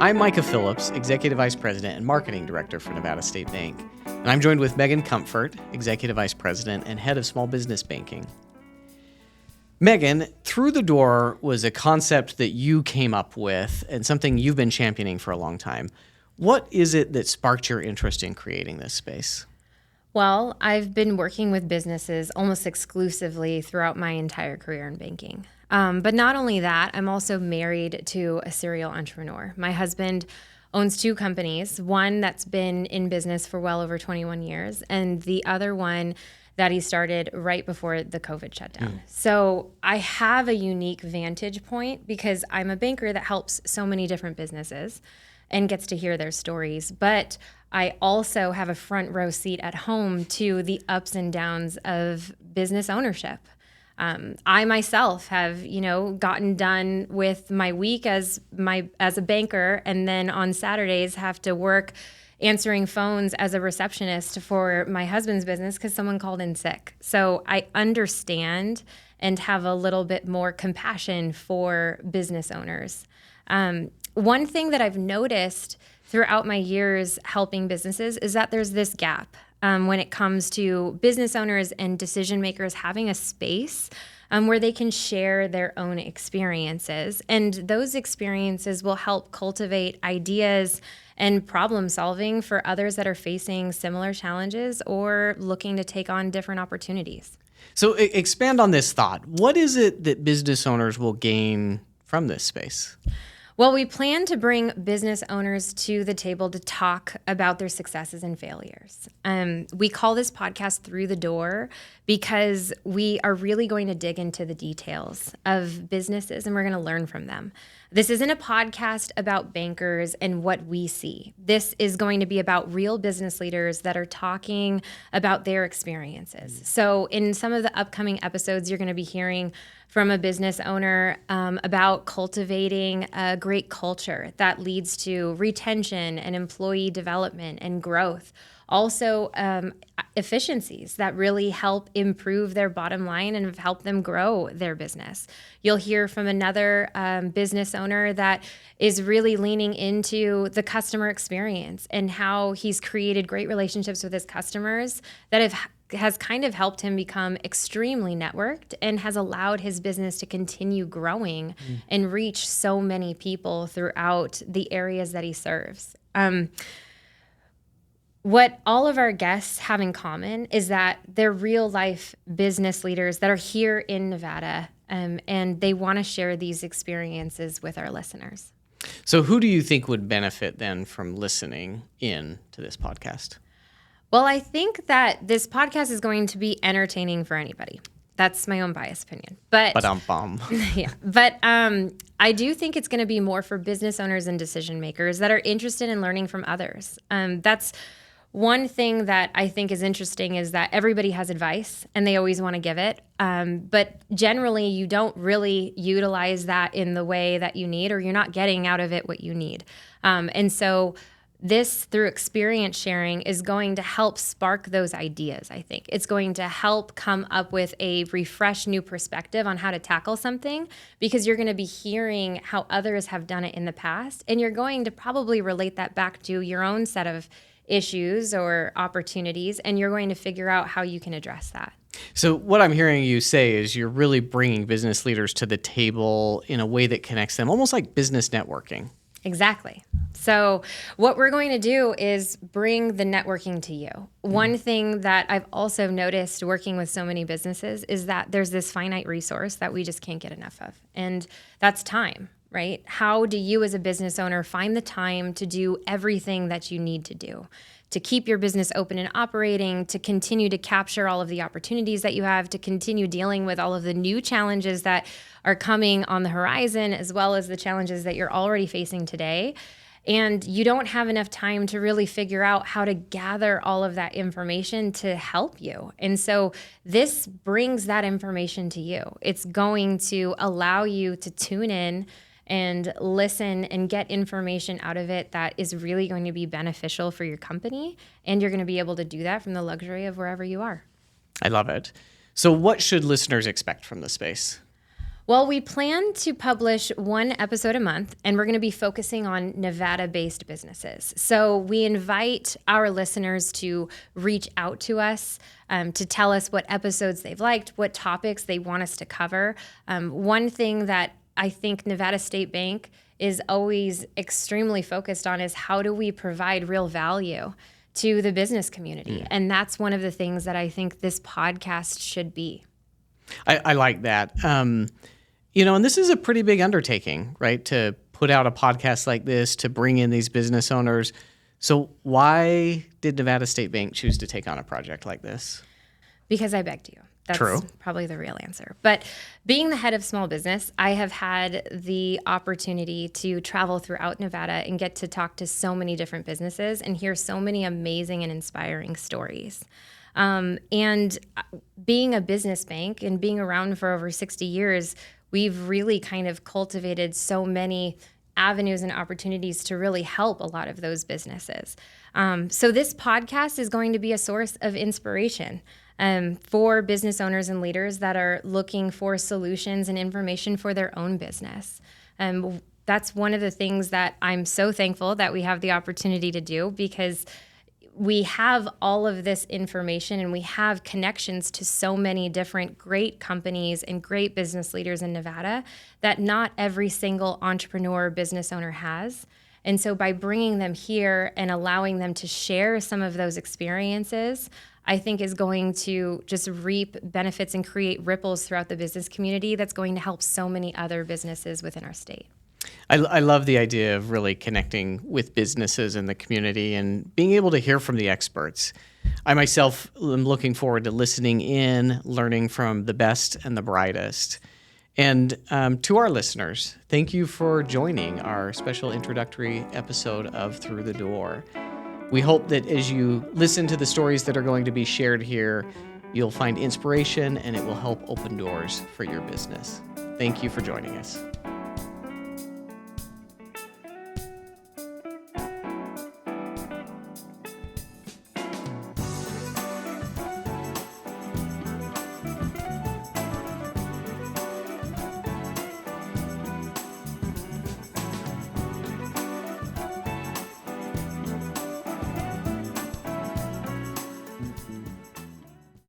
I'm Micah Phillips, Executive Vice President and Marketing Director for Nevada State Bank. And I'm joined with Megan Comfort, Executive Vice President and Head of Small Business Banking. Megan, Through the Door was a concept that you came up with and something you've been championing for a long time. What is it that sparked your interest in creating this space? Well, I've been working with businesses almost exclusively throughout my entire career in banking. But not only that, I'm also married to a serial entrepreneur. My husband owns two companies, one that's been in business for well over 21 years, and the other one that he started right before the COVID shutdown. So I have a unique vantage point because I'm a banker that helps so many different businesses and gets to hear their stories. But I also have a front row seat at home to the ups and downs of business ownership. I myself have, gotten done with my week as a banker, and then on Saturdays have to work answering phones as a receptionist for my husband's business because someone called in sick. So I understand and have a little bit more compassion for business owners. One thing that I've noticed throughout my years helping businesses is that there's this gap when it comes to business owners and decision makers having a space where they can share their own experiences. And those experiences will help cultivate ideas and problem solving for others that are facing similar challenges or looking to take on different opportunities. So expand on this thought. What is it that business owners will gain from this space? Well, we plan to bring business owners to the table to talk about their successes and failures. We call this podcast Through the Door because we are really going to dig into the details of businesses and we're going to learn from them. This isn't a podcast about bankers and what we see. This is going to be about real business leaders that are talking about their experiences. So in some of the upcoming episodes, you're going to be hearing from a business owner about cultivating a great culture that leads to retention and employee development and growth. Also, efficiencies that really help improve their bottom line and help them grow their business. You'll hear from another business owner that is really leaning into the customer experience and how he's created great relationships with his customers that has kind of helped him become extremely networked and has allowed his business to continue growing and reach so many people throughout the areas that he serves. What all of our guests have in common is that they're real life business leaders that are here in Nevada, and they want to share these experiences with our listeners. So who do you think would benefit then from listening in to this podcast? Well, I think that this podcast is going to be entertaining for anybody. That's my own biased opinion. But yeah. But I do think it's going to be more for business owners and decision makers that are interested in learning from others. That's one thing that I think is interesting is that everybody has advice and they always want to give it. But generally, you don't really utilize that in the way that you need, or you're not getting out of it what you need. And so this, through experience sharing, is going to help spark those ideas, I think. It's going to help come up with a refreshed new perspective on how to tackle something because you're going to be hearing how others have done it in the past, and you're going to probably relate that back to your own set of issues or opportunities, and you're going to figure out how you can address that. So what I'm hearing you say is you're really bringing business leaders to the table in a way that connects them, almost like business networking. Exactly. So what we're going to do is bring the networking to you. One thing that I've also noticed working with so many businesses is that there's this finite resource that we just can't get enough of, and that's time, right? How do you as a business owner find the time to do everything that you need to do? To keep your business open and operating, to continue to capture all of the opportunities that you have, to continue dealing with all of the new challenges that are coming on the horizon, as well as the challenges that you're already facing today. And you don't have enough time to really figure out how to gather all of that information to help you. And so this brings that information to you. It's going to allow you to tune in and listen and get information out of it that is really going to be beneficial for your company. And you're going to be able to do that from the luxury of wherever you are. I love it. So what should listeners expect from the space? Well, we plan to publish one episode a month, and we're going to be focusing on Nevada-based businesses. So we invite our listeners to reach out to us to tell us what episodes they've liked, what topics they want us to cover. One thing that I think Nevada State Bank is always extremely focused on is how do we provide real value to the business community? And that's one of the things that I think this podcast should be. I like that. And this is a pretty big undertaking, right? To put out a podcast like this, to bring in these business owners. So why did Nevada State Bank choose to take on a project like this? Because I begged you. That's True. Probably the real answer. But being the head of small business, I have had the opportunity to travel throughout Nevada and get to talk to so many different businesses and hear so many amazing and inspiring stories. And being a business bank and being around for over 60 years, we've really kind of cultivated so many avenues and opportunities to really help a lot of those businesses. So this podcast is going to be a source of inspiration for business owners and leaders that are looking for solutions and information for their own business. That's one of the things that I'm so thankful that we have the opportunity to do, because we have all of this information and we have connections to so many different great companies and great business leaders in Nevada that not every single entrepreneur business owner has. And so by bringing them here and allowing them to share some of those experiences, I think is going to just reap benefits and create ripples throughout the business community that's going to help so many other businesses within our state. I love the idea of really connecting with businesses in the community and being able to hear from the experts. I myself am looking forward to listening in, learning from the best and the brightest. And to our listeners, thank you for joining our special introductory episode of Through the Door. We hope that as you listen to the stories that are going to be shared here, you'll find inspiration and it will help open doors for your business. Thank you for joining us.